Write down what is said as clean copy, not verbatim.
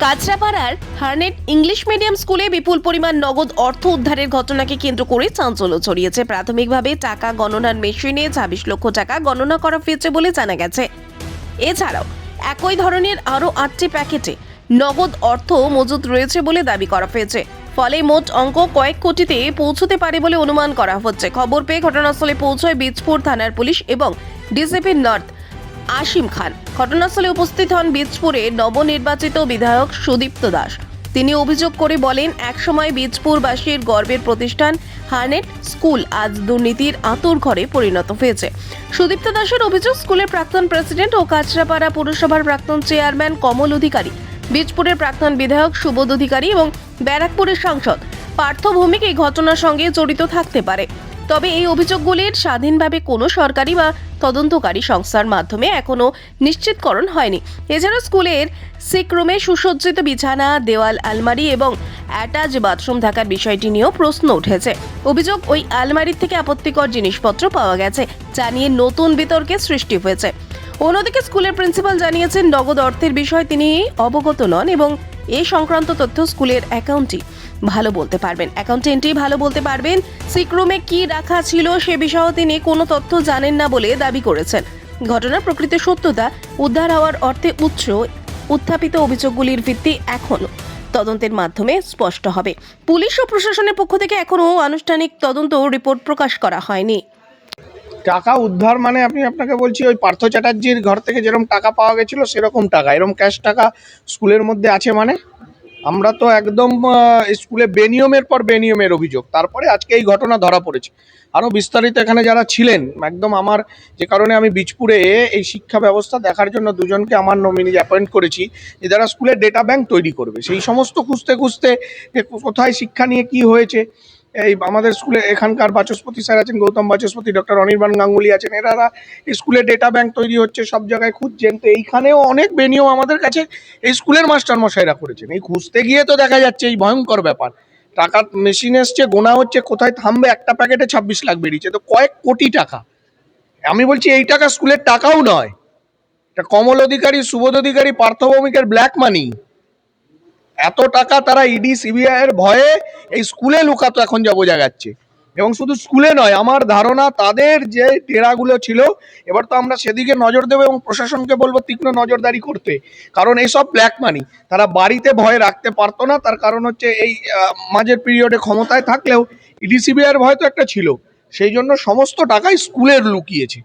কাঁচরাপাড়ার হার্নেট English medium স্কুলে বিপুল পরিমাণ নগদ অর্থ উদ্ধারের ঘটনাকে কেন্দ্র করে চাঞ্চল্য ছড়িয়েছে। প্রাথমিকভাবে টাকা গণনার মেশিনে 26 লক্ষ টাকা গণনা করা হয়েছে বলে জানা গেছে। এছাড়াও একই ধরনের আরও 8টি প্যাকেটে নগদ অর্থ মজুদ রয়েছে বলে দাবি করা হয়েছে। ফলে মোট অঙ্ক কয়েক কোটিতে পৌঁছতে পারে বলে অনুমান করা হচ্ছে। খবর পেয়ে ঘটনাস্থলে পৌঁছয় বীজপুর থানার পুলিশ এবং ডিসিপি নর্থ আসিম খান। ঘটনাস্থলে উপস্থিত হন বীজপুরের নবনির্বাচিত বিধায়ক সুদীপ্ত দাস। তিনি অভিযোগ করে বলেন, একসময় বীজপুরবাসীর গর্বের প্রতিষ্ঠান হার্নেট স্কুল আজ দুর্নীতির আঁতুড়ঘরে পরিণত হয়েছে। সুদীপ্ত দাসের অভিযোগ, স্কুলের প্রাক্তন প্রেসিডেন্ট ও কাঁচরাপাড়া পৌরসভার প্রাক্তন চেয়ারম্যান কমল অধিকারী, বীজপুরের প্রাক্তন বিধায়ক সুবোধ অধিকারী এবং ব্যারাকপুরের সাংসদ পার্থ ভৌমিক এই ঘটনার সঙ্গে জড়িত থাকতে পারে। তবে এই অভিযোগগুলির স্বাধীনভাবে কোনো সরকারি বা তদন্তকারী সংস্থার মাধ্যমে এখনো নিশ্চিতকরণ হয়নি। এছাড়া স্কুলের সিকরুমে সুসজ্জিত বিছানা, দেওয়াল আলমারি এবং অ্যাটাচ বাথরুম থাকার বিষয়টি নিয়েও প্রশ্ন উঠেছে। অভিযোগ, ওই আলমারির থেকে আপত্তিকর জিনিসপত্র পাওয়া গেছে, যা নিয়ে নতুন বিতর্কের সৃষ্টি হয়েছে। অন্যদিকে স্কুলের প্রিন্সিপাল জানিয়েছেন, নগদ অর্থের বিষয়ে তিনি অবগত নন এবং এই সংক্রান্ত তথ্য স্কুলের অ্যাকাউন্টেন্টই ভালো বলতে পারবেন। সিকরুমে কি রাখা ছিল সে বিষয়েও তিনি কোনো তথ্য জানেন না বলে দাবি করেছেন। ঘটনার প্রকৃত সত্যতা উদ্ধার হওয়ার অর্থে উত্থাপিত অভিযোগগুলির ভিত্তি এখনও তদন্তের মাধ্যমে স্পষ্ট হবে। পুলিশ ও প্রশাসনের পক্ষ থেকে এখনও আনুষ্ঠানিক তদন্ত রিপোর্ট প্রকাশ করা হয়নি। টাকা উদ্ধার মানে আপনাকে বলছি, ওই পার্থ চ্যাটার্জির ঘর থেকে যেরকম টাকা পাওয়া গেছিল সেরকম টাকা, এরকম ক্যাশ টাকা স্কুলের মধ্যে আছে। মানে আমরা তো একদম স্কুলে বেনিয়মের পর বেনিয়মের অভিযোগ, তারপরে আজকে এই ঘটনা ধরা পড়েছে। আরও বিস্তারিত এখানে যারা ছিলেন, একদম আমার যে কারণে আমি বীজপুরে এই শিক্ষা ব্যবস্থা দেখার জন্য দুজনকে আমার নমিনি অ্যাপয়েন্ট করেছি, যে যারা স্কুলের ডেটা ব্যাংক তৈরি করবে, সেই সমস্ত খুঁজতে যে কোথায় শিক্ষা নিয়ে কি হয়েছে। এই আমাদের স্কুলে এখানকার বাচস্পতি স্যার আছেন, গৌতম বাচস্পতি, ডক্টর অনির্বাণ গাঙ্গুলি আছেন, এনারা স্কুলে ডেটা ব্যাংক তৈরি হচ্ছে সব জায়গায় খুঁজছেন। তো এইখানেও অনেক বেনিয়ম আমাদের কাছে এই স্কুলের মাস্টারমশাইরা করেছেন। এই খুঁজতে গিয়ে তো দেখা যাচ্ছে এই ভয়ঙ্কর ব্যাপার, টাকা মেশিন এসছে, গোনা হচ্ছে, কোথায় থামবে, একটা প্যাকেটে 26 লাখ বেরিয়েছে, তো কয়েক কোটি টাকা। আমি বলছি এই টাকা স্কুলের টাকাও নয়, এটা কমল অধিকারী, সুবোধ অধিকারী, পার্থ ভৌমিকের ব্ল্যাক মানি। এত টাকা তারা ইডি সিবিআই এর ভয়ে এই স্কুলে লুকাতো, এখন যা বোঝা যাচ্ছে। এবং শুধু স্কুলে নয়, আমার ধারণা তাদের যে ডেরাগুলো ছিল, এবার তো আমরা সেদিকে নজর দেবো এবং প্রশাসনকে বলবো তীক্ষ্ণ নজরদারি করতে। কারণ এইসব ব্ল্যাক মানি তারা বাড়িতে ভয়ে রাখতে পারতো না, তার কারণ হচ্ছে এই মাঝের পিরিয়ডে ক্ষমতায় থাকলেও ইডি সিবিআই এর ভয় তো একটা ছিল, সেই জন্য সমস্ত টাকাই স্কুলের লুকিয়েছে।